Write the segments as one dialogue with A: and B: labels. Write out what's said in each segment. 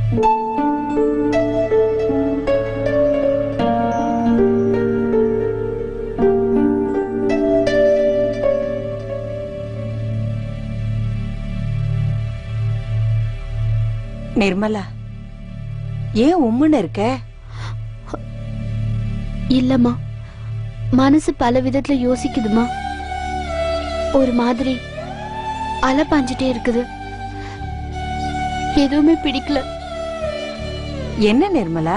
A: நிர்மலா, ஏன் உம்முன்னு இருக்க?
B: இல்லம்மா, மனசு பல விதத்துல யோசிக்குதுமா. ஒரு மாதிரி அலை பாஞ்சிட்டே இருக்குது. எதுவுமே பிடிக்கல.
A: என்ன நிர்மலா,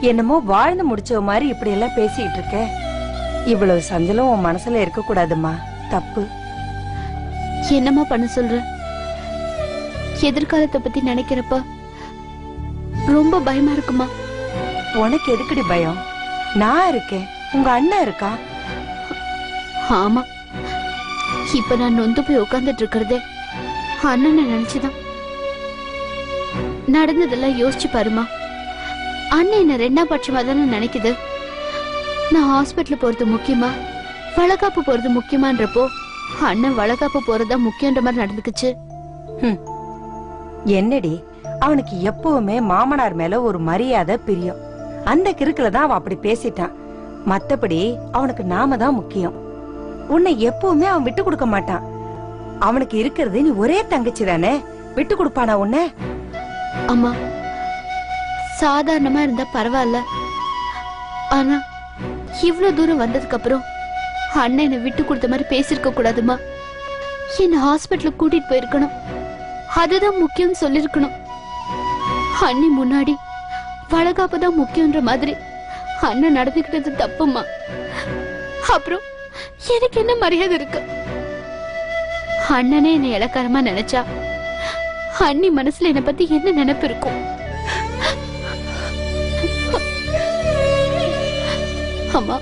A: என்னமோ வாழ்ந்து முடிச்ச மாதிரி இப்படி எல்லாம் பேசிட்டு இருக்க? இவ்வளவு சஞ்சலம் உன் மனசுல இருக்க கூடாதுமா, தப்பு.
B: என்னம்மா பண்ண சொல்ற? எதிர்காலத்தை பத்தி நினைக்கிறப்ப ரொம்ப பயமா இருக்குமா.
A: உனக்கு எதுக்குடி பயம்? நான் இருக்கேன், உங்க அண்ணன் இருக்கா.
B: ஆமா, இப்ப நான் நொந்து போய் உட்கார்ந்துட்டு இருக்கிறதே அண்ணனை நினைச்சுதான். நடந்ததெல்லாம் யோசிச்சு பாருமா. அண்ணன் என்ன ரெண்டாம் பட்சமா தானே நினைக்குது. நான் ஹாஸ்பிட்டல் போறது முக்கியமா, வளகாப்பு போறது முக்கியமான்றப்போ அண்ணன் வளகாப்பு போறதா முக்கியன்ற மாதிரி நடந்துக்குச்சு.
A: என்னடி, அவனுக்கு எப்பவுமே மாமனார் மேல ஒரு மரியாதை பிரியம். அந்த கிறுக்குல தான் அவன் அப்படி பேசிட்டான். மத்தபடி அவனுக்கு நாம தான் முக்கியம். உன்னை எப்பவுமே அவன் விட்டு கொடுக்க மாட்டான். அவனுக்கு இருக்கிறது நீ ஒரே தங்கச்சி தானே, விட்டு கொடுப்பானா உன்னை?
B: அம்மா, சாதாரணமா இருந்தா பரவாயில்ல. ஆனா இவ்வளவு தூரம் வந்ததுக்கு அப்புறம் அண்ணன் என்ன விட்டு கொடுத்த மாதிரி பேசிருக்க கூடாதுமா. என்ன ஹாஸ்பிட்டலுக்கு கூட்டிட்டு போயிருக்கணும், அதுதான் முக்கியம் சொல்லிருக்கணும். அண்ணி முன்னாடி வளகாப்பு தான் முக்கியன்ற மாதிரி அண்ணன் நடந்துக்கிட்டது தப்புமா. அப்புறம் எனக்கு என்ன மரியாதை இருக்கு? அண்ணனே என்ன இலக்காரமா நினைச்சா அண்ணி மனசுல என்ன பத்தி என்ன நினைப்பு இருக்கும்? அம்மா,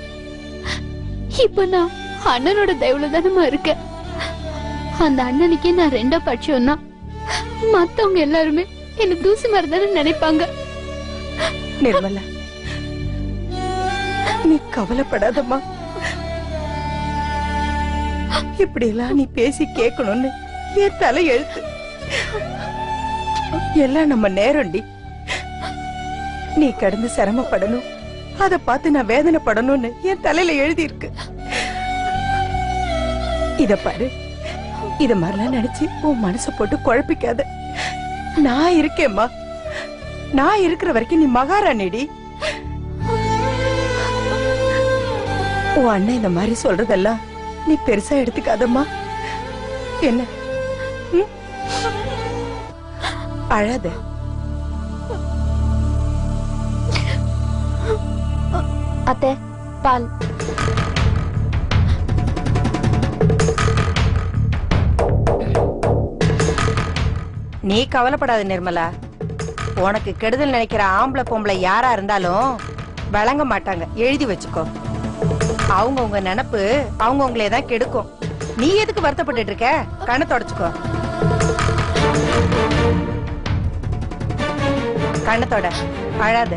B: இப்ப நான் அண்ணனோட தயவுல தானமா இருக்கேன். அந்த அண்ணனுக்கே நான் ரெண்டா பட்சம்னா மத்தவங்க எல்லாருமே என்ன தூசி மாதிரி தானே நினைப்பாங்க.
A: நிர்மலா, நீ கவலைப்படாதம்மா. இப்படி எல்லாம் நீ பேசி கேட்கணும்னு என் தலை எழுத்து. எல்லாம் நம்ம நேரம்டி. நீ கடந்து சிரமப்படணும், அத பார்த்து நான் வேதனைப்படணும்னு என் தலையில எழுதி இருக்கு. இத பாரு, இத மாதிரிலாம் நினைச்சு உன் மனச போட்டு குழப்பிக்காத. நான் இருக்கேம்மா. நான் இருக்கிற வரைக்கும் நீ மகாராணிடி. உன் அண்ணன் இந்த மாதிரி சொல்றதெல்லாம் நீ பெருசா எடுத்துக்காதம்மா. என்ன அழாத.
B: அத்தை, பால்.
A: நீ கவலைப்படாத நிர்மலா. உனக்கு கெடுதல் நினைக்கிற ஆம்பளை பொம்பளை யாரா இருந்தாலும் வழங்க மாட்டாங்க, எழுதி வச்சுக்கோ. அவங்கவுங்க நினைப்பு அவங்கவுங்களே தான் கெடுக்கும். நீ எதுக்கு வருத்தப்பட்டு இருக்க? கண்ணை தொடச்சுக்கோ. கண்ணத்தோட அழாத.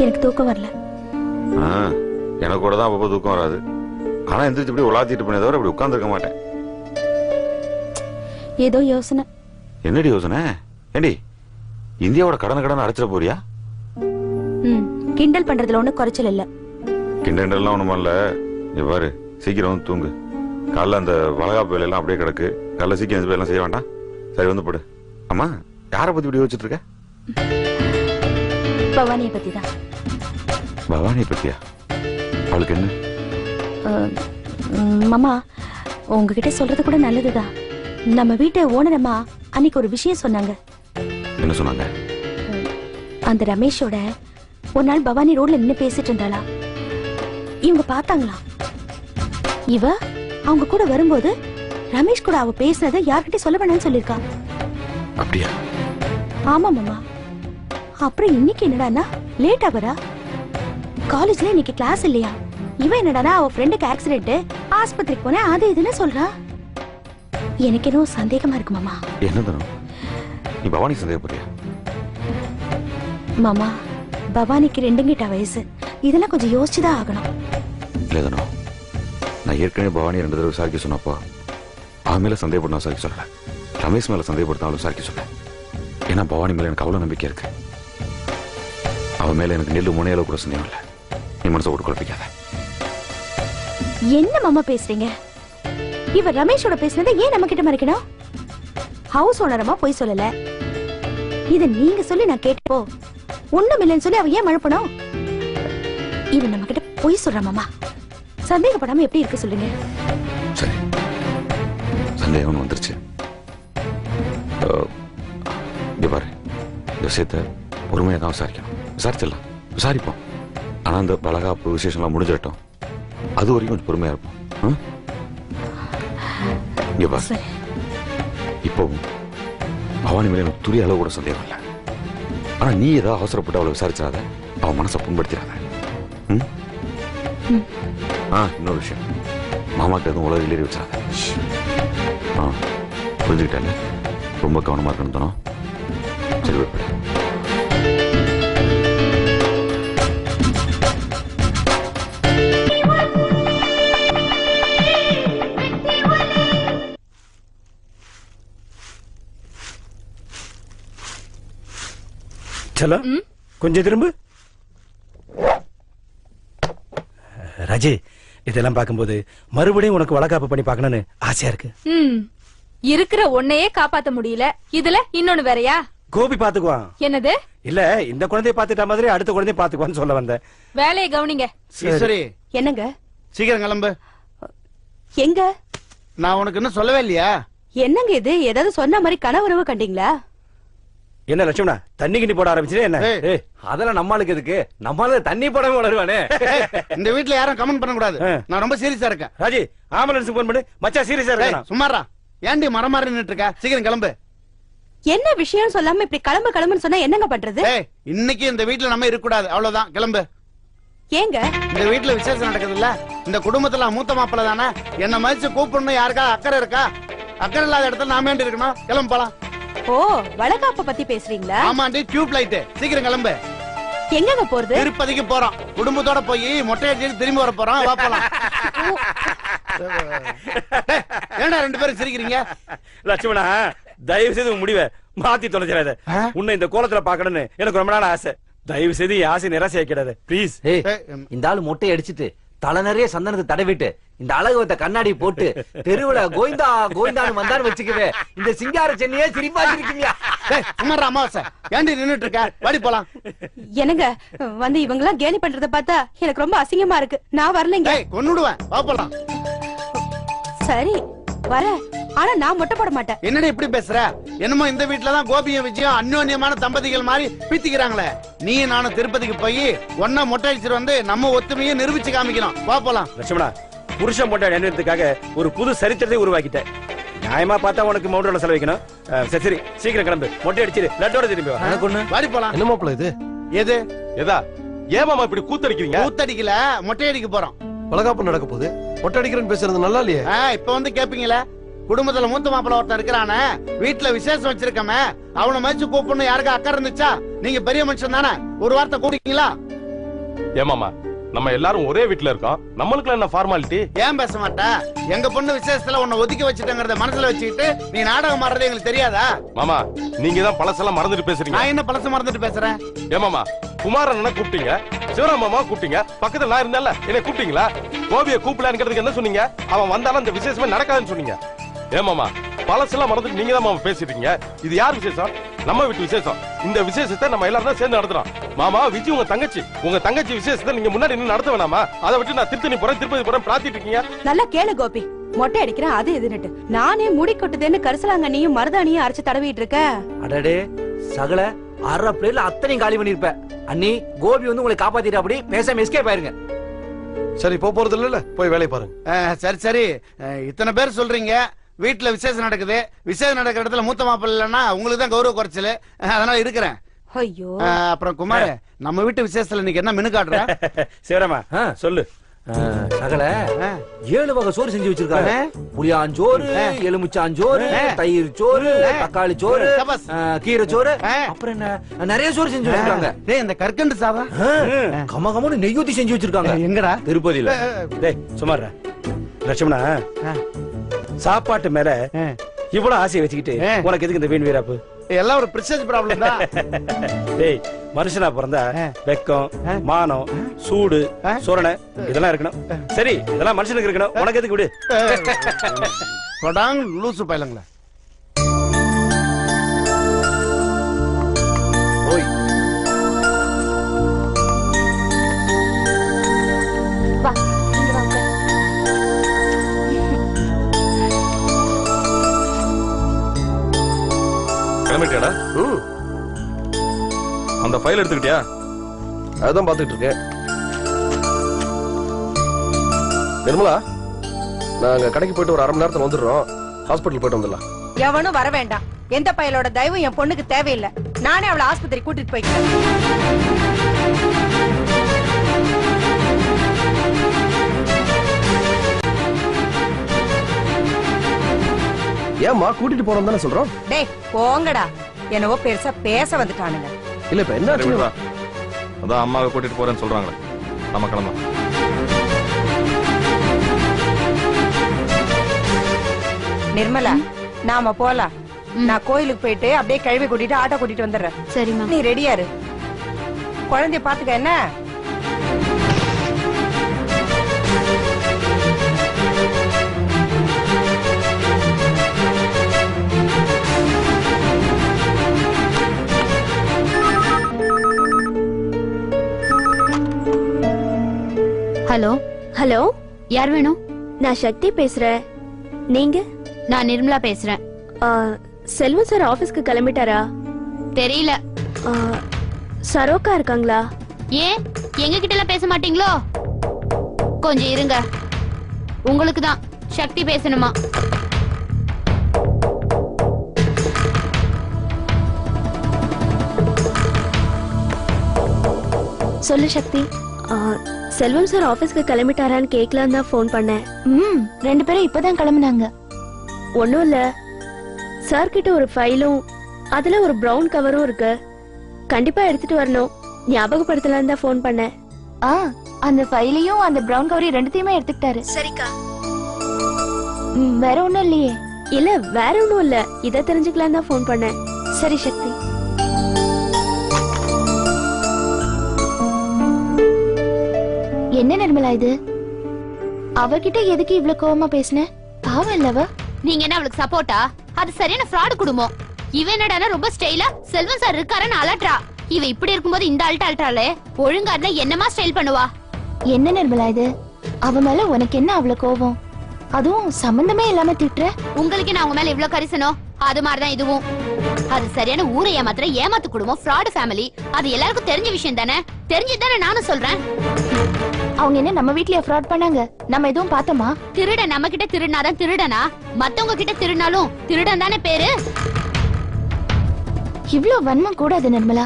B: எனக்கு தூக்கம் வரல.
C: எனக்கு கூட தான் அப்பப்போ தூக்கம் வராது. ஆனா எந்திரிச்சு இப்படி உலாத்திட்டு பண்ணே தவிர இப்படி உட்கார்ந்துருக்க மாட்டேன்.
B: ஏதோ யோசனை.
C: என்னடி யோசனை? ஏண்டி, இந்தியாவோட கடன் அடைச்சிட போறியா?
B: கிண்டல் பண்றதுல ஒண்ணு குறைச்சல் இல்ல.
C: கிண்டல்லாம் ஒண்ணுமா இல்ல. நீ பாரு, சீக்கிரம் வந்து தூங்கு. காலைல அந்த வளகாப்பு வேலையெல்லாம் அப்படியே கிடக்கு. காலைல சீக்கிரம் எல்லாம் செய்ய வேண்டாம். சரி, வந்து போடு. அம்மா, யாரை பத்தி இப்படி யோசிச்சுட்டு இருக்க?
B: பவானியை பத்தி தான்.
C: பவானியை பத்தியா? அவளுக்கு என்ன?
B: மாமா, உங்ககிட்ட சொல்றது கூட நல்லதுதான். நம்ம வீட்டு ஓனரம்மா அன்னைக்கு ஒரு விஷயம் சொன்னாங்க.
C: என்ன சொன்னாங்க?
B: அந்த ரமேஷோட ஒரு நாள் பவானி ரோட்ல நின்னு பேசிட்டு இருந்தாளா. இவங்க பார்த்தாங்களா. இவ
D: அவங்க கூட வரும்போது ரமேஷ் கூட அவ பேசுனதை யார்கிட்டயும் சொல்ல வேணாம்னு சொல்லிருக்கா.
C: அப்படியா?
D: ஆமா மாமா. அப்புறம் இன்னைக்கு என்னடானா லேட்டா வரா. காலேஜ்ல இன்னைக்கு கிளாஸ் இல்லையா? இவன் என்னடானா அவ ஃப்ரெண்டுக்கு ஆக்சிடென்ட், ஆஸ்பத்திரிக்கு போனே அது இதுன்னு சொல்றா. எனக்கு என்ன சந்தேகமா இருக்கு மாமா.
C: என்ன தனம், நீ பவானி சந்தேகப்படுறியா?
D: மாமா, பவானிக்கு 2 வயசு, இதெல்லாம் கொஞ்சம் யோசிச்சுதான் ஆகணும்.
C: இல்ல தனம், நான் ஏற்கனவே பவானி 2 தடவை விசாரிக்க சொன்னப்போ அவன் மேல சந்தேகப்பட்டு நான் விசாரிக்க சொல்லல, ரமேஷ் மேல சந்தேகப்படுத்தாலும் விசாரிக்க சொன்னேன். ஏன்னா பவானி மேல எனக்கு அவ்வளவு நம்பிக்கை இருக்கு. அவன் மேல எனக்கு நெல்லு முனையில கூட சந்தேகம் இல்லை. நீ மனசை போட்டு குழப்பிக்காத.
D: என்ன மாமா பேசுறீங்க? இவர் ரமேஷோட பேசுனதை ஏன் நம்ம கிட்ட மறைக்கணும்? ஹவுஸ் ஓனரமா போய் சொல்லல, இத நீங்க சொல்லி நான் கேட்டப்போ ஒண்ணும் இல்லைன்னு சொல்லி அவ ஏன் மழுப்பணும்? இவன் நம்ம கிட்ட போய் சொல்ற மாமா. சந்தேகப்படாம எப்படி இருக்கு சொல்லுங்க?
C: சரி, சந்தேகம் வந்துருச்சு. இங்க பாரு, இந்த விஷயத்த பொறுமையா தான் விசாரிக்கணும். விசாரிச்சிடலாம், விசாரிப்போம். ஆனா இந்த பலகாப்பு விசேஷம்லாம் முடிஞ்சிடட்டும், அது வரைக்கும் கொஞ்சம் பொறுமையா இருப்போம். இங்க பாரு, இப்பவும் பவானி மேல எனக்கு துளி அளவு கூட சந்தேகம் இல்லை. ஆனா நீ ஏதாவது அவசரப்பட்டு அவளை விசாரிச்சாத, அவன் மனசை புண்படுத்திடாத. இன்னொரு விஷயம், மாமாக்கு எதுவும் உலக இலேறி வச்சாத. புரிஞ்சுக்கிட்டேன், ரொம்ப கவனமா இருக்கணும் தானோ. சரி, விட்டு
E: கொஞ்சம் திரும்ப. ராஜி, இதெல்லாம் பார்க்கும்போது மறுபடியும் உனக்கு வளகாப்பு பண்ணி பார்க்கணும்னு ஆசையா இருக்கு.
F: இருக்கிற ஒன்னையே காப்பாத்த முடியல, இதுல இன்னொன்னு வேறயா?
E: கோபி பாத்துக்குவான்.
F: என்னது?
E: இல்ல, இந்த குழந்தைய பாத்துட்ட மாதிரி அடுத்த குழந்தைய பாத்துக்குவான்னு சொல்ல வந்தேன்.
F: வேலையை கவனிங்க.
G: சரி,
D: என்னங்க?
G: சீக்கிரம் கிளம்பு.
D: எங்க?
G: நான் உனக்கு இன்னும் சொல்லவே இல்லையா?
D: என்னங்க இது? ஏதாவது சொன்ன மாதிரி கனவுறவு கண்டீங்களா?
E: என்ன லட்சுமணா, தண்ணி கிண்டி போட ஆரம்பிச்சுட்டே என்ன?
H: அதெல்லாம் நம்மளுக்கு எதுக்கு? நம்மளால தண்ணி போடவே வளருவானே.
G: இந்த வீட்டுல யாரும் கமெண்ட் பண்ண கூடாது. நான் ரொம்ப சீரியஸா இருக்கேன்.
E: ராஜி, ஆம்புலன்ஸ் போன் பண்ணு. மச்சா சீரியஸா இருக்கேன்.
G: சும்மாரா, ஏண்டி மரம் மாறி நின்னுட்டு இருக்க? சீக்கிரம் கிளம்பு.
D: என்ன விஷயம் சொல்லாம இப்படி கிளம்புன்னு சொன்னா என்னங்க பண்றது?
G: இன்னைக்கு இந்த வீட்டுல நம்ம இருக்க கூடாது, அவ்வளவுதான். கிளம்பு.
D: ஏங்க?
G: இந்த வீட்டுல விசேஷம் நடக்குது இல்ல, இந்த குடும்பத்துல மூத்த மாப்பிள்ள தானே, என்ன மதிச்சு கூப்பிடணும். யாருக்கா அக்கறை இருக்கா? அக்கறை இல்லாத இடத்துல நாம ஏண்டி இருக்கணும்? கிளம்பு போலாம்.
D: ஓ, வளகாப்ப பத்தி பேசுறீங்களா?
G: ஆமாண்டி, டியூப் லைட். சீக்கிரம் கிளம்பு.
D: எங்கங்க போறது?
G: திருப்பதிக்கு போறோம். குடும்பத்தோட போய் மொட்டை அடிச்சு திரும்பி வர போறோம். வா போலாம். ஏண்டா 2 பேரும் சிரிக்கிறீங்க?
E: லட்சுமணா, தயவு செய்து உன் முடிவை மாத்தி தொலைச்சிடாத. உன்னை இந்த கோலத்துல பாக்கணும்னு எனக்கு ரொம்ப நாள் ஆசை. தயவு செய்து என் ஆசை நிராசையாக்கிடாத ப்ளீஸ்.
H: இந்த ஆளு மொட்டை அடிச்சிட்டு தலை நிறைய சந்தனத்தை தடவிட்டு இந்த அழகு வந்த கண்ணாடி போட்டு தெருவுல கோவிந்தா கோவிந்தான்னு வந்தான்னு வச்சுக்கவே இந்த சிங்கார சென்னையே சிரிப்பா இருக்கீங்க.
G: சுமார் அமாவாசை, ஏண்டி நின்னுட்டு இருக்க? வாடி போலாம்.
D: என்னங்க வந்து இவங்க எல்லாம் கேலி பண்றத பார்த்தா எனக்கு ரொம்ப அசிங்கமா இருக்கு. நான் வரலைங்க.
G: கொன்னுடுவேன். வா போலாம்.
D: சரி வர, ஆனா நான் மொட்டை போட மாட்டேன்.
G: என்னடி இப்படி பேசுற? என்னமோ இந்த வீட்டுலதான் கோபியும் விஜயம் அந்யோன்யமான தம்பதிகள் மாதிரி பீத்திக்கிறாங்களே. நீ நானும் திருப்பதிக்கு போய் ஒன்னா மொட்டை அடிச்சிட்டு வந்து நம்ம ஒத்துமையை நிரூபிச்சு காமிக்கணும். வா போலாம்.
E: லட்சுமணா, புருஷன் மொட்டை அடையறதுக்காக ஒரு புது சரித்திரத்தை உருவாக்கிட்டேன். நியாயமா பார்த்தா உனக்கு மவுண்டோட செலவிக்கணும். சரி சரி, சீக்கிரம் கிளம்பு. மொட்டை அடிச்சிரு, லட்டோட திரும்பி வா.
G: வாடி போலாம்.
I: என்ன மாப்பிள்ள இது?
G: எது
I: எதா? ஏமாமா இப்படி கூத்தடிக்கிறீங்க?
G: கூத்தடிக்கல, மொட்டை அடிக்க போறோம்.
I: வளகாப்பு நடக்க போகுது, மொட்டை அடிக்கிறேன்னு பேசுறது நல்லா இல்லையே.
G: இப்ப வந்து கேப்பீங்களா? குடும்பத்துல மூத்த மாப்பிள்ள ஒருத்தன் இருக்கிறானே, வீட்டுல விசேஷம் வச்சிருக்கமே, அவனை மதிச்சு கூப்பிடணும். யாருக்கா அக்கறை இருந்துச்சா? நீங்க பெரிய மனுஷன் தானே, ஒரு வார்த்தை கூப்பிட்டீங்களா?
I: ஏமாமா, நம்ம எல்லாரும் ஒரே வீட்டுல இருக்கோம், நம்மளுக்கு என்ன ஃபார்மாலிட்டி?
G: ஏன் பேச மாட்டா? எங்க பொண்ணு விசேஷத்துல உன்னை ஒதுக்கி வச்சுட்டேங்கறத மனசுல வச்சுக்கிட்டு நீ நாடகம் மாறது எங்களுக்கு தெரியாதா?
I: மாமா, நீங்க தான் பழசெல்லாம் மறந்துட்டு பேசுறீங்க.
G: நான் என்ன பழச மறந்துட்டு பேசுறேன்?
I: ஏமாமா, குமாரன் கூப்பிட்டீங்க, சிவராமாமா கூப்பிட்டீங்க, பக்கத்துல நான் இருந்தால என்ன கூப்பிட்டீங்களா? கோபியை கூப்பிடலான்னு என்ன சொன்னீங்க? அவன் வந்தாலும் அந்த விசேஷமே நடக்காதுன்னு சொன்னீங்க. ஏமாமா, பழசெல்லாம் மறந்துட்டு நீங்க தான் மாமா பேசிட்டீங்க. இது யார் விசேஷம்? நம்ம வீட்டு விசேஷம். இந்த விசேஷத்தை நம்ம எல்லாரும் தான் சேர்ந்து நடத்துறோம். மாமா, விஜய் உங்க தங்கச்சி விசேஷத்தை நீங்க முன்னாடி நின்னு நடத்த வேணாமா? அதை விட்டு நான் திருத்தணி போறேன், திருப்பதி போறேன் பிரார்த்திட்டு இருக்கீங்க.
D: நல்லா கேளு கோபி, மொட்டை அடிக்கிறேன் அது எதுன்னுட்டு. நானே முடி கொட்டுதேன்னு கரிசலாங்கண்ணியும் மருதாணியும் அரைச்சு தடவிட்டு இருக்க.
H: அடடே சகல அரை பிளேட்ல அத்தனையும் காலி பண்ணிருப்ப. அண்ணி, கோபி வந்து உங்களை காப்பாத்திட்டு அப்படி பேசாம எஸ்கேப் ஆயிருங்க.
I: சரி போறது இல்ல போய் வேலையை பாருங்க.
G: சரி சரி, இத்தனை பேர் சொல்றீங்க, வீட்டுல விசேஷம் நடக்குது. விசேஷம் நடக்கிற இடத்துல மூத்த மாப்பிள்ளை இல்லைன்னா உங்களுக்கு தான் கௌரவ குறைச்சல், அதனால இருக்கிறேன்.
A: ஐயோ
G: அப்புறம் குமார், நம்ம வீட்டு விசேஷத்துல இன்னைக்கு என்ன மெனு காட்டுற?
E: சிவராமா சொல்லு.
H: சகல 7 வகை சோறு செஞ்சு வச்சிருக்காங்க. புளியாஞ்சோறு, எலுமிச்சாஞ்சோறு, தயிர் சோறு, தக்காளி சோறு, கீரை சோறு, அப்புறம் என்ன நிறைய சோறு செஞ்சு வச்சிருக்காங்க.
G: டேய் இந்த கற்கண்டு சாதம்
H: கம கமன்னு நெய் ஊத்தி செஞ்சு வச்சிருக்காங்க.
G: எங்கடா?
H: திருப்பதியில.
E: டேய் சுமாரா லட்சுமணா, சாப்பாட்டு மேல இவ்வளவு ஆசையை வச்சுக்கிட்டு உனக்கு எதுக்கு இந்த வீண் வீராப்பு?
G: எல்லாம் ஒரு பிரஸ்டேஜ் ப்ராப்ளம் தான்.
E: டேய் மனுஷனா பிறந்தா வெக்கம், மானம், சூடு, சோரணை இதெல்லாம் இருக்கணும். சரி இதெல்லாம் மனுஷனுக்கு இருக்கணும், உனக்கு எதுக்கு விடு.
G: படாங் லூசு பைலங்களா.
H: ஓய்
D: வா இங்க வாங்க.
I: கிளம்பிட்டியாடா? அந்த ஃபைல் எடுத்துக்கிட்டியா? அதுதான் பாத்துட்டு இருக்கேன். நிர்மலா, நாங்க கடைக்கு போயிட்டு ஒரு 1/2 மணி நேரத்துல வந்துடுறோம். ஹாஸ்பிட்டல் போயிட்டு வந்துடலாம்.
A: எவனும் வர வேண்டாம். எந்த பயலோட தயவும் என் பொண்ணுக்கு தேவையில்லை. நானே அவளை ஆஸ்பத்திரி கூட்டிட்டு போய்க்கிறேன்.
I: ஏமா கூட்டிட்டு போறோம் தானே சொல்றோம்.
A: டேய் போங்கடா, என்னவோ பெருசா பேச வந்துட்டானுங்க.
I: இல்ல இப்ப என்ன ஆச்சு? அதான் அம்மாவை கூட்டிட்டு போறேன்னு சொல்றாங்களே, நம்ம கிளம்பலாம்.
A: நிர்மலா நாம போலாம். நான் கோயிலுக்கு போயிட்டு அப்படியே கழுவி கூட்டிட்டு ஆட்டோ கூட்டிட்டு வந்துடுறேன்.
B: சரிம்மா.
A: நீ ரெடியா இரு. குழந்தைய பாத்துக்க என்ன.
B: ஹலோ
D: ஹலோ,
B: யார் வேணும்?
D: நான் சக்தி பேசுறேன். நீங்க?
B: நான் நிர்மலா பேசுறேன்.
D: செல்வம் சார் ஆபீஸ்க்கு கிளம்பிட்டாரா?
B: தெரியல.
D: சரோக்கா இருக்காங்களா?
B: ஏன் எங்க கிட்ட எல்லாம் பேச மாட்டீங்களோ? கொஞ்சம் இருங்க. உங்களுக்கு தான் சக்தி பேசணுமா?
D: சொல்லு சக்தி. செல்வம் சார் ஆபீஸ்க்கு கிளம்பிட்டாரான்னு கேட்கலாம் தான் போன் பண்ணேன். 2 பேரும் இப்பதான் கிளம்புனாங்க. ஒண்ணும் இல்ல, சார் கிட்ட ஒரு ஃபைலும் அதுல ஒரு பிரவுன் கவரும் இருக்கு. கண்டிப்பா எடுத்துட்டு வரணும், ஞாபகப்படுத்தலாம் தான் போன் பண்ணேன். அந்த ஃபைலையும் அந்த பிரவுன் கவரையும் ரெண்டுத்தையுமே எடுத்துக்கிட்டாரு. சரிக்கா. வேற ஒண்ணும் இல்லையே? இல்ல வேற ஒண்ணும் இல்ல, இத தெரிஞ்சுக்கலாம் தான் போன் பண்ணேன். சரி சக்தி. என்ன நிர்மலா இது? அவகிட்ட எதுக்கு இவ்ளோ கோவமா பேசுன? பாவம் இல்லவ.
B: நீங்க என்ன அவளுக்கு சப்போர்ட்டா? அது சரியான ஃப்ராட் குடும்பம். இவன் என்னடானா ரொம்ப ஸ்டைலா செல்வம் சார் இருக்காருன்னு அலட்றா. இவ இப்படி இருக்கும்போது இந்த அல்டாலே ஒழுங்கா இருந்தா என்னமா ஸ்டைல் பண்ணுவா?
D: என்ன நிர்மலா இது? அவ மேல உனக்கு என்ன அவ்ளோ கோவம்? அதுவும் சம்பந்தமே இல்லாம திட்டுற.
B: உங்களுக்கு நான் உங்க மேல இவ்ளோ கரிசனம்? அது மாதிரிதான் இதுவும். அது சரியான ஊரை ஏமாத்துற ஏமாத்து குடும்பம், ஃப்ராட் ஃபேமிலி. அது எல்லாருக்கும் தெரிஞ்ச விஷயம் தானே. தெரிஞ்சுதானே நானும் சொல்றேன்.
D: அவங்க என்ன நம்ம வீட்லயே ஃப்ராட் பண்ணாங்க? நம்ம எதுவும் பார்த்தோமா?
B: திருட நம்ம கிட்ட திருடினாதான் திருடனா? மத்தவங்க கிட்ட திருடினாலும் திருடன் தானே பேரு.
D: இவ்ளோ வன்மம் கூடாது நிர்மலா.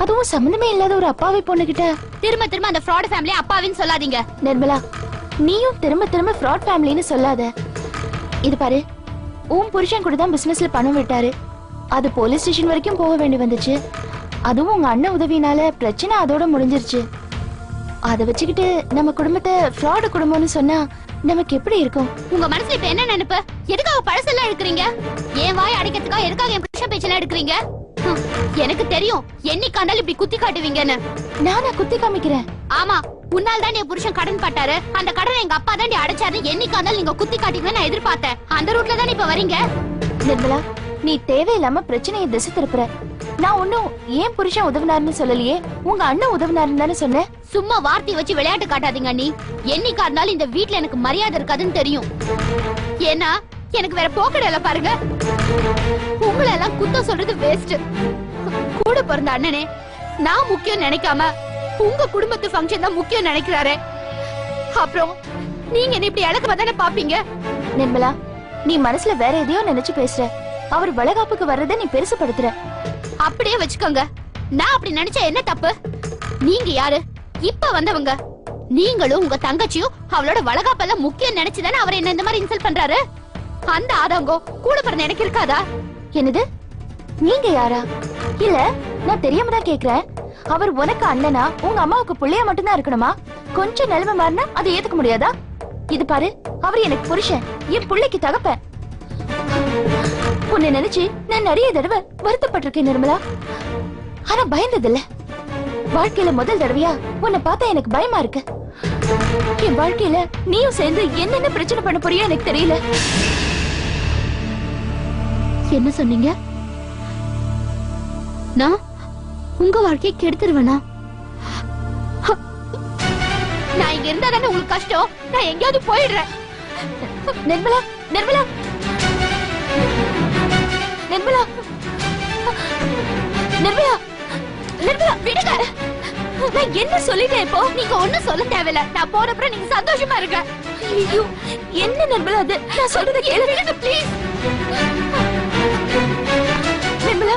D: அதுவும் சம்பந்தமே இல்லாத ஒரு அப்பாவி பொண்ணு கிட்ட
B: திரும்ப திரும்ப அந்த ஃப்ராட் ஃபேமிலி அப்பாவின்னு சொல்லாதீங்க
D: நிர்மலா. நீயும் திரும்ப திரும்ப ஃப்ராட் ஃபேமிலின்னு சொல்லாத. இது பாரு, உன் புருஷன் கூட தான் பிசினஸ்ல பணம் விட்டாரு. அது போலீஸ் ஸ்டேஷன் வரைக்கும் போக வேண்டி வந்துச்சு. அதுவும் உங்க அண்ணன் உதவினால பிரச்சனை அதோட முடிஞ்சிருச்சு. அத வச்சுக்கிட்டு நம்ம குடும்பத்தை ஃப்ராட் குடும்பம்னு சொன்னா நமக்கு எப்படி இருக்கும்?
B: உங்க மனசுல இப்ப என்ன நினைப்பு? எதுக்காக பழசெல்லாம் எடுக்கிறீங்க? ஏன் வாய் அடைக்கிறதுக்காக எதுக்காக என் புருஷன் பேச்செல்லாம் எடுக்கிறீங்க? எனக்கு தெரியும் என்னைக்காண்டாலும் இப்படி குத்தி காட்டுவீங்கன்னு.
D: நானா குத்தி காமிக்கிறேன்?
B: ஆமா, உன்னால் தான் என் புருஷன் கடன் பட்டாரு. அந்த கடனை எங்க அப்பா தான் அடைச்சாரு. என்னைக்காண்டாலும் நீங்க குத்தி காட்டுவீங்கன்னு நான் எதிர்பார்த்தேன். அந்த ரூட்ல தான் இப்ப வரீங்க.
D: நிர்மலா, நீ தேவையில்லாம பிரச்சனையை திசை திருப்புற. நான் ஒன்னும் ஏன் புருஷன் உதவினாருன்னு சொல்லலையே, உங்க அண்ணன் உதவினாருன்னு தானே சொன்னேன்.
B: சும்மா வார்த்தை வச்சு விளையாட்டு காட்டாதீங்க அண்ணி. என்னைக்கா இருந்தாலும் இந்த வீட்ல எனக்கு மரியாதை இருக்காதுன்னு தெரியும். ஏன்னா எனக்கு வேற போக்கடல பாருங்க. உங்களை எல்லாம் குத்தம் சொல்றது வேஸ்ட். கூட பிறந்த அண்ணனே நான் முக்கியம் நினைக்காம உங்க குடும்பத்து ஃபங்க்ஷன் தான் முக்கியம் நினைக்கிறாரே. அப்புறம் நீங்க என்ன இப்படி அழகமா தானே பாப்பீங்க?
D: நிர்மலா, நீ மனசுல வேற எதையோ நினைச்சு பேசுற. அவர் வளகாப்புக்கு வர்றதை நீ பெருசுபடுத்துற.
B: அப்படியே வச்சுக்கோங்க. நான் அப்படி நினைச்சா என்ன தப்பு? நீங்க யாரு? இப்ப வந்தவங்க. நீங்களும் உங்க தங்கச்சியும் அவளோட வளகாப்பெல்லாம் முக்கியம் நினைச்சுதானே அவர் என்ன இந்த மாதிரி இன்சல்ட் பண்றாரு. அந்த ஆதங்கம் கூட பிறந்த எனக்கு இருக்காதா?
D: என்னது, நீங்க யாரா? இல்ல, நான் தெரியாம தான் கேக்குறேன். அவர் உனக்கு அண்ணனா, உங்க அம்மாவுக்கு பிள்ளையா மட்டும்தான் இருக்கணுமா? கொஞ்சம் நிலைமை மாறினா அதை ஏத்துக்க முடியாதா? இது பாரு, அவர் எனக்கு புருஷன், என் பிள்ளைக்கு தகப்பன். உன்னை நினைச்சு நான் நிறைய தடவை வருத்தப்பட்டிருக்கேன் நிர்மலா. ஆனா பயந்ததில்ல. வாழ்க்கையில முதல் தடவையா உன்னை பார்த்தா எனக்கு பயமா இருக்கு. என் வாழ்க்கையில நீயும் சேர்ந்து என்னென்ன பிரச்சனை பண்ண போறியோ எனக்கு தெரியல.
B: என்ன சொன்னீங்க? நான் உங்க வாழ்க்கையை கெடுத்துருவேனா? நான் இங்க இருந்தா தானே உங்களுக்கு கஷ்டம். நான் எங்கேயாவது போயிடுறேன்.
D: நிர்மலா, நிர்மலா, நிர்மலா, நிர்மலா, நிர்மலா, விடுங்க. நான் என்ன சொல்லிட்டேன் இப்போ?
B: நீங்க ஒண்ணும் சொல்ல தேவையில்ல. நான் போறப்ப நீங்க சந்தோஷமா இருங்க.
D: ஐயோ, என்ன நிர்மலா அது? நான் சொல்றத கேளுங்க ப்ளீஸ். நிர்மலா,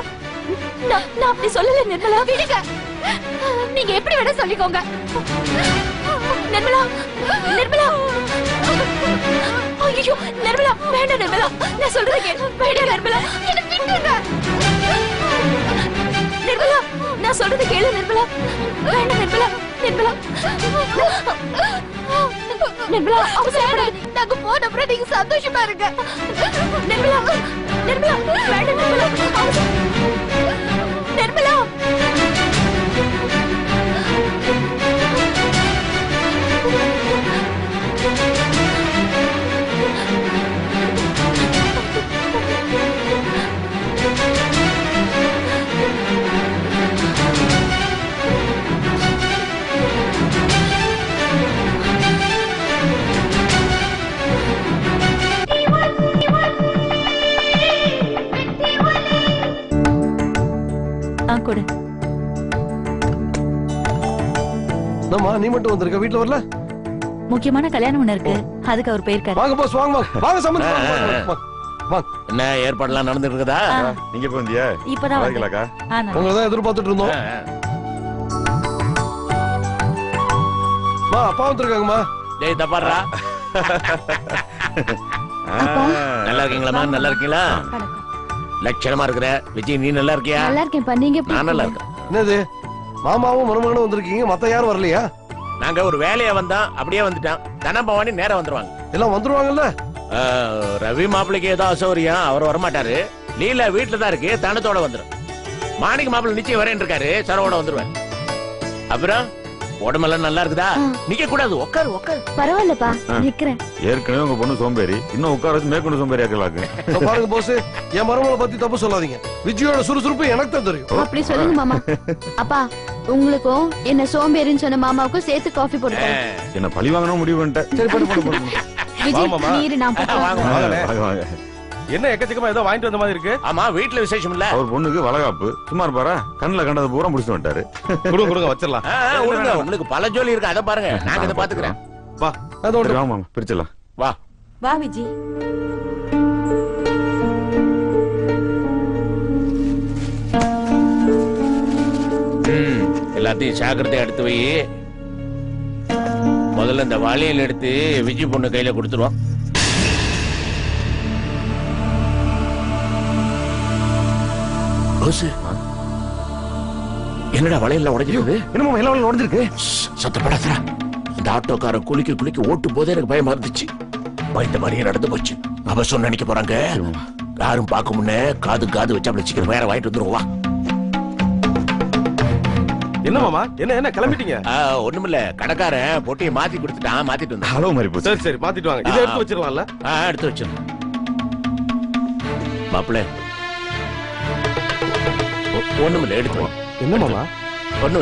D: நான் அப்படி சொல்லல நிர்மலா.
B: விடுங்க. நீங்க எப்படி வேணா சொல்லிக்கோங்க.
D: நிர்மலா, நிர்மலா, ஐயோ நிர்மலா, வேண்டாம் நிர்மலா, நான் சொல்றத கேளு. வேண்டாம் நிர்மலா,
B: என்ன விட்டுங்க.
D: நிர்மலா, நான் சொல்றத கேளு நிர்மலா. வேண்டாம் நிர்மலா, நிர்மலா, நிர்மலா, அவசரப்படாத.
B: நாங்க போனப்ப நீங்க சந்தோஷமா இருங்க.
D: நிர்மலா, நிர்மலா, வேண்டாம் நிர்மலா, நிர்மலா. கொடு.
I: நீ மட்டும் வந்திருக்க, வீட்டுல வரல?
D: முக்கியமான கல்யாணம் ஒண்ணு இருக்கு, அதுக்கு அவர் போயிருக்காரு.
I: வாங்க போஸ், வாங்க வாங்க சம்பந்தி.
J: என்ன ஏற்பாடுலாம் நடந்துட்டு இருக்குதா?
C: நீங்க எப்ப வந்தியா?
D: இப்பதான்
C: வரீங்களாக்கா?
I: உங்களை தான் எதிர்பார்த்துட்டு இருந்தோம். அப்பா வந்திருக்காங்கம்மா.
J: டேய் தப்பாடுறா. நல்லா இருக்கீங்களாம்மா? நல்லா இருக்கீங்களா? லட்சணமா இருக்கிற விஜய், நீ நல்லா இருக்கியா?
D: நல்லா இருக்கேன். நீங்க
J: நான் நல்லா இருக்கேன்.
I: என்னது, மாமாவும் மருமகனும் வந்திருக்கீங்க, மத்த யாரும் வரலையா?
J: நாங்க ஒரு வேலையா வந்தோம், அப்படியே வந்துட்டான். தனபவானி நேரம் வந்துருவாங்க.
I: எல்லாம் வந்துருவாங்கல்ல?
J: ரவி மாப்பிளைக்கு ஏதோ அசௌரியம், அவர் வரமாட்டாரு. லீலா வீட்டுல தான் இருக்கு, தனத்தோட வந்துடும். மாணிக்க மாப்பிள்ளை நிச்சயம் வரேன் இருக்காரு, சரோட வந்துருவாரு. அப்புறம் உடம்பெல்லாம் நல்லா இருக்குதா? நிக்க கூடாது, உட்காரு உட்காரு.
D: பரவாயில்லப்பா, நிக்கிறேன்.
C: ஏற்கனவே உங்க பொண்ணு சோம்பேறி, இன்னும் உட்கார வச்சு மேற்கொண்டு சோம்பேறி ஆக்கலாக்கு.
I: பாருங்க போஸ், என் மருமகளை பத்தி தப்பு சொல்லாதீங்க. விஜயோட சுறுசுறுப்பு எனக்கு தான் தெரியும்.
D: அப்படி சொல்லுங்க மாமா. அப்பா, உங்களுக்கும் என்ன சோம்பேறின்னு சொன்ன மாமாவுக்கும் சேர்த்து காஃபி போடுறேன்.
C: என்ன பழி வாங்கணும் முடிவு பண்ணிட்டேன். சரி போடு.
D: விஜய், நீர் நான்
C: வாங்க.
I: என்ன எக்கச்சக்கமா ஏதோ வாங்கிட்டு வந்த மாதிரி இருக்கு?
J: ஆமா, வீட்டுல விசேஷம் இல்ல.
C: அவர் பொண்ணுக்கு வளகாப்பு. சும்மா இருப்பாரா? கண்ணுல கண்டது பூரா முடிச்சுட்டு வந்துட்டாரு.
I: கொடுங்க வச்சிடலாம்.
J: உங்களுக்கு பல ஜோலி இருக்கு, அதை பாருங்க. நாங்க இதை பாத்துக்கிறேன்.
I: வா, அதோட
C: ஆமா பிரிச்சலாம்.
J: வா
A: வா விஜி.
J: எல்லாத்தையும் ஜாக்கிரதை எடுத்து வை. முதல்ல இந்த வளையல் எடுத்து விஜய் பொண்ணு கையில கொடுத்துருவோம். என்னடா வளையல்ல உடைஞ்சிருக்கு?
C: என்னமோ எல்லா வளையலும் உடைஞ்சிருக்கு.
J: சத்தப்படாதடா. இந்த ஆட்டோக்காரன் குளிக்க ஓட்டும் போதே எனக்கு பயமா இருந்துச்சு. பயந்த மாதிரியே நடந்து போச்சு. அவசரம் நினைக்க போறாங்க. யாரும் பார்க்க முன்னே காது வச்சு அப்படி சீக்கிரம் வேற வாங்கிட்டு வந்துருவா.
I: என்ன மாமா, என்ன கிளம்பிட்டீங்க?
J: ஒண்ணுமில்ல, கடைக்காரன் பொட்டியை மாத்தி கொடுத்துட்டான், மாத்திட்டு வந்தேன்.
C: ஹலோ மாதிரி போச்சு.
I: சரி மாத்திட்டு வாங்க. இதை எடுத்து வச்சிடலாம்ல?
J: எடுத்து வச்சிடலாம். மாப்பிள்ள ஒண்ணுமில்ல, எடுத்துவோம்.
I: என்ன மாமா?
J: ஒண்ணு